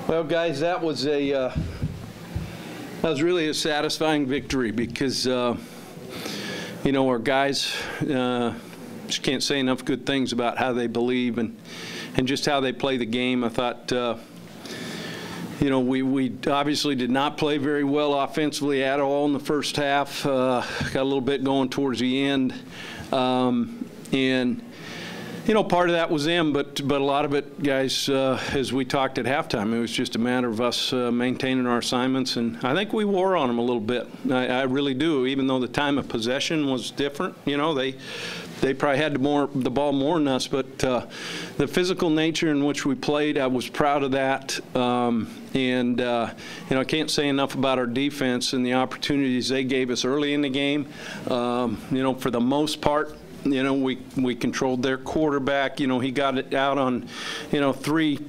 Well, guys, that was really a satisfying victory because you know, our guys just can't say enough good things about how they believe and just how they play the game. I thought you know, we obviously did not play very well offensively at all in the first half. Got a little bit going towards the end, and you know, part of that was them, but a lot of it, guys, as we talked at halftime, it was just a matter of us maintaining our assignments, and I think we wore on them a little bit. I really do, even though the time of possession was different. You know, they probably had the ball more than us, but the physical nature in which we played, I was proud of that. And you know, I can't say enough about our defense and the opportunities they gave us early in the game. You know, for the most part, you know, we controlled their quarterback. You know, he got it out on, you know, 3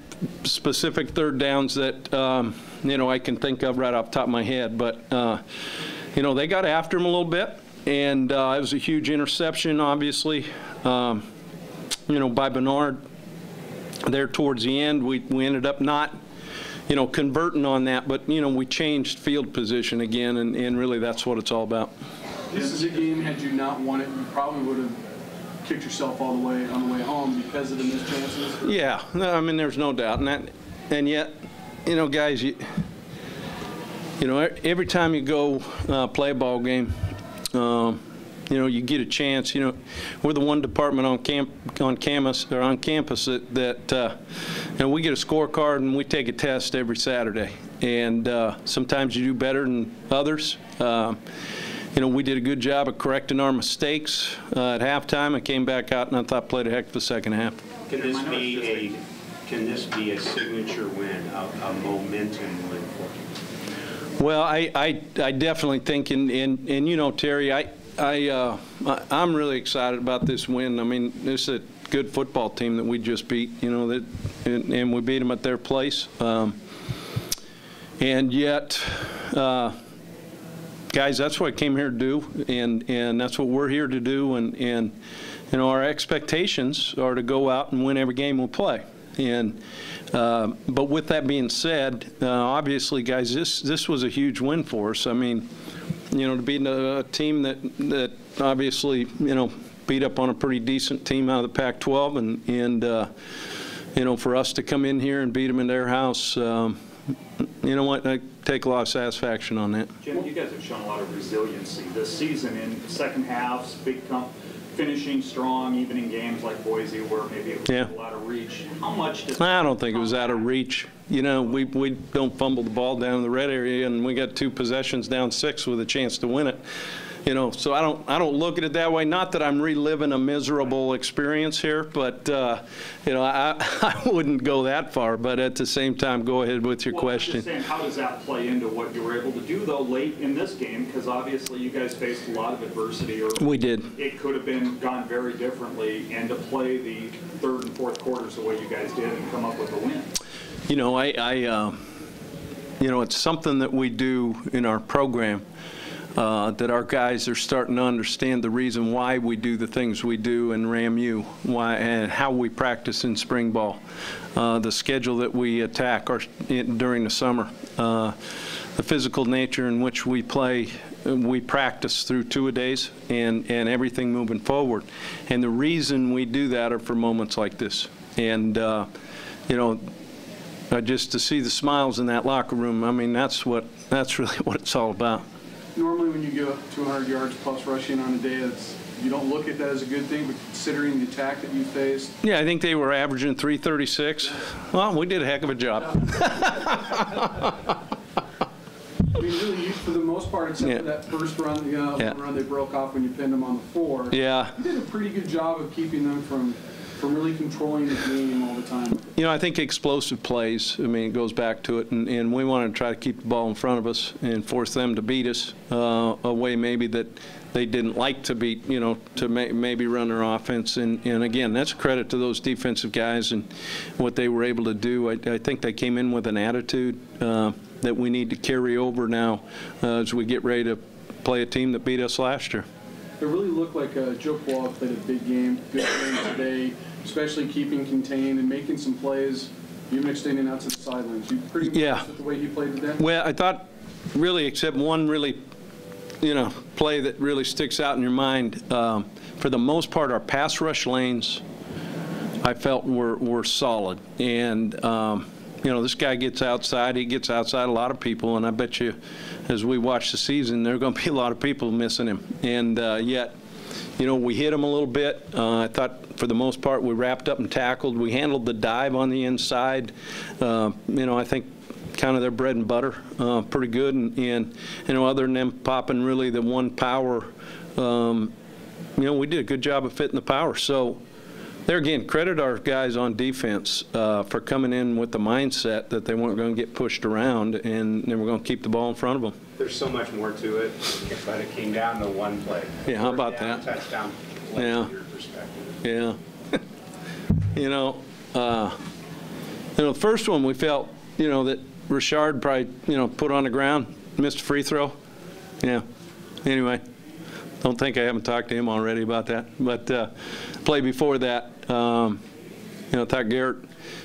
specific third downs that, you know, I can think of right off the top of my head. But, you know, they got after him a little bit, and it was a huge interception, obviously, you know, by Bernard there towards the end. We ended up not, you know, converting on that, but, you know, we changed field position again, and really that's what it's all about. This is a game, had you not won it, you probably would have kicked yourself all the way on the way home because of the missed chances. Yeah, no, I mean, there's no doubt. And yet, you know, guys, you know, every time you go play a ball game, you know, you get a chance. You know, we're the one department on campus that you know, we get a scorecard and we take a test every Saturday. And sometimes you do better than others. You know, we did a good job of correcting our mistakes at halftime. I came back out and I thought played a heck of a second half. Can this be a signature win, a momentum win for you? Well, I definitely think, and you know, Terry, I'm really excited about this win. I mean, this is a good football team that we just beat. You know, and we beat them at their place, and yet. Guys, that's what I came here to do, and that's what we're here to do, and you know, our expectations are to go out and win every game we play. And but with that being said, obviously, guys, this was a huge win for us. I mean, you know, to beat a team that obviously, you know, beat up on a pretty decent team out of the Pac-12, and you know, for us to come in here and beat them in their house. You know what? I take a lot of satisfaction on that. Jim, you guys have shown a lot of resiliency this season in second halves, finishing strong, even in games like Boise where maybe it was a lot of reach. How much does I don't think it was out of reach. You know, we don't fumble the ball down in the red area, and we got 2 possessions down 6 with a chance to win it. You know, so I don't look at it that way. Not that I'm reliving a miserable experience here, but you know, I wouldn't go that far. But at the same time, go ahead with your question. I'm just saying, how does that play into what you were able to do though late in this game? Because obviously you guys faced a lot of adversity. Or we did. It could have gone very differently, and to play the third and fourth quarters the way you guys did and come up with a win. You know, you know, it's something that we do in our program. That our guys are starting to understand the reason why we do the things we do in RAMU, why and how we practice in spring ball, the schedule that we attack during the summer, the physical nature in which we play. We practice through 2-a-days and everything moving forward. And the reason we do that are for moments like this. And you know, just to see the smiles in that locker room, I mean, that's really what it's all about. Normally when you go 200 yards plus rushing on a day, you don't look at that as a good thing, but considering the attack that you faced. Yeah, I think they were averaging 336. Well, we did a heck of a job. I mean, really, for the most part, except for that first run, run they broke off when you pinned them on the 4. Yeah. You did a pretty good job of keeping them from really controlling the game all the time. You know, I think explosive plays, I mean, it goes back to it, and we want to try to keep the ball in front of us and force them to beat us a way maybe that they didn't like to beat, you know, to maybe run their offense. And again, that's a credit to those defensive guys and what they were able to do. I think they came in with an attitude that we need to carry over now as we get ready to play a team that beat us last year. It really looked like Joe Koala played a big game, good game today, especially keeping contained and making some plays You mixed in and out to the sidelines. You pretty impressed with the way he played today? Well, I thought really, except one really, play that really sticks out in your mind. For the most part, our pass rush lanes, I felt were solid. And, this guy gets outside. He gets outside a lot of people. And I bet you, as we watch the season, there are going to be a lot of people missing him. And yet, we hit him a little bit. I thought for the most part we wrapped up and tackled. We handled the dive on the inside. I think kind of their bread and butter, pretty good. And other than them popping really the one power, we did a good job of fitting the power. So there again, credit our guys on defense for coming in with the mindset that they weren't going to get pushed around and they were going to keep the ball in front of them. There's so much more to it, but it came down to one play. Yeah, how about that? Touchdown play Yeah. from your perspective. Yeah. The first one we felt, that Richard probably, put on the ground, missed a free throw. Yeah. Anyway, don't think I haven't talked to him already about that. But play before that, I thought Garrett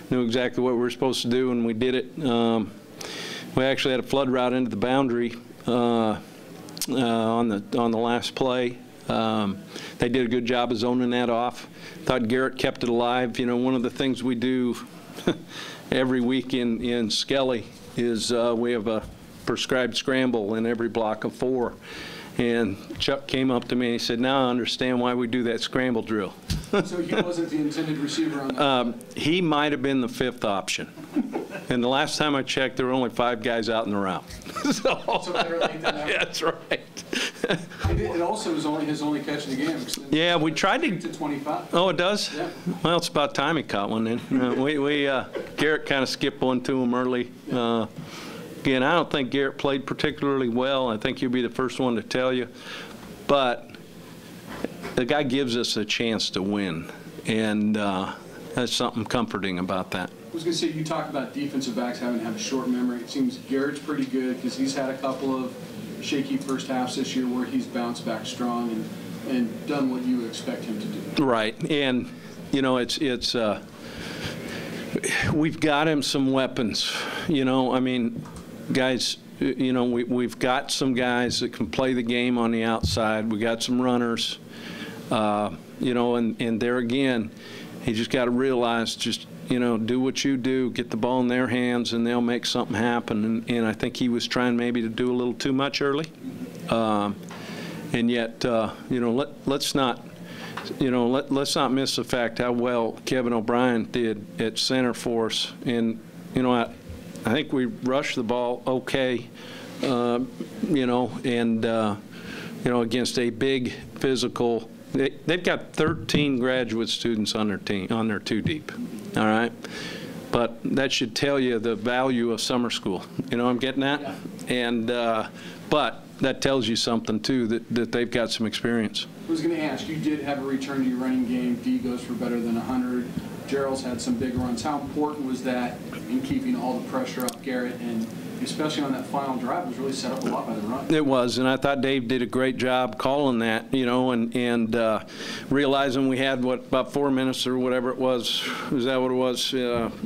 knew exactly what we were supposed to do, and we did it. We actually had a flood route into the boundary on the last play. They did a good job of zoning that off. Thought Garrett kept it alive. One of the things we do every week in Skelly is we have a prescribed scramble in every block of 4. And Chuck came up to me and he said, now I understand why we do that scramble drill. So he wasn't the intended receiver on that? He might have been the 5th option. And the last time I checked, there were only 5 guys out in the route. So better late than never. That's right. It also was only his only catch of the game. Yeah, we tried to 25. Oh, it does? Yeah. Well, it's about time he caught one then. Garrett kind of skipped one to him early. Again, I don't think Garrett played particularly well. I think he'll be the first one to tell you. But the guy gives us a chance to win, and that's something comforting about that. I was going to say, you talked about defensive backs having to have a short memory. It seems Garrett's pretty good because he's had a couple of shaky first halves this year where he's bounced back strong and done what you would expect him to do. Right, and we've got him some weapons. Guys, we've got some guys that can play the game on the outside. We got some runners, and there again, he just got to realize do what you do, get the ball in their hands, and they'll make something happen. And I think he was trying maybe to do a little too much early. And yet, let's not miss the fact how well Kevin O'Brien did at center for us. And I think we rushed the ball okay, against a big physical. They've got 13 graduate students on their team, on their 2 deep, all right? But that should tell you the value of summer school. I'm getting that? Yeah. And, but that tells you something, too, that they've got some experience. I was going to ask, you did have a return to your running game. D goes for better than 100. Gerald's had some big runs. How important was that in keeping all the pressure up Garrett, and especially on that final drive, was really set up a lot by the run? It was, and I thought Dave did a great job calling that, and realizing we had, about 4 minutes or whatever it was. Is that what it was?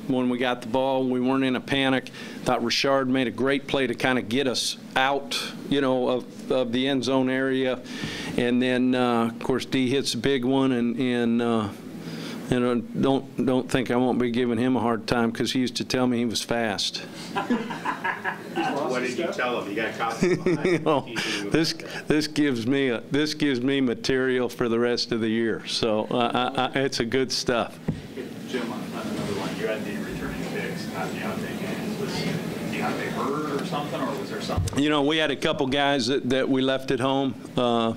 When we got the ball, we weren't in a panic. Thought Richard made a great play to kind of get us out, of the end zone area. And then, of course, D hits a big one, and don't think I won't be giving him a hard time because he used to tell me he was fast. What did you tell him? You got caught. This gives me material for the rest of the year. So it's a good stuff. Jim, on another one, you had the returning picks, not Deontay games. Was Deontay hurt or something, or was there something? We had a couple guys that we left at home, that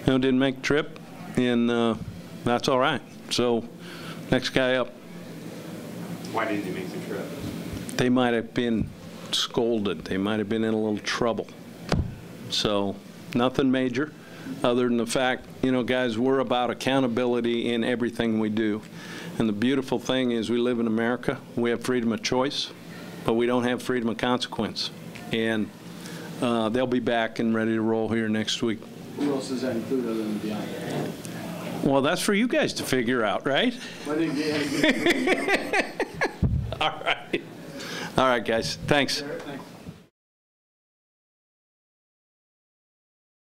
didn't make the trip. And that's all right. So next guy up. Why didn't you make the trip? They might have been scolded. They might have been in a little trouble. So nothing major other than the fact, guys, we're about accountability in everything we do. And the beautiful thing is we live in America. We have freedom of choice, but we don't have freedom of consequence. And they'll be back and ready to roll here next week. Who else does that include other than Deontay? Well, that's for you guys to figure out, right? I think they had a good All right. All right, guys. Thanks. Garrett, thank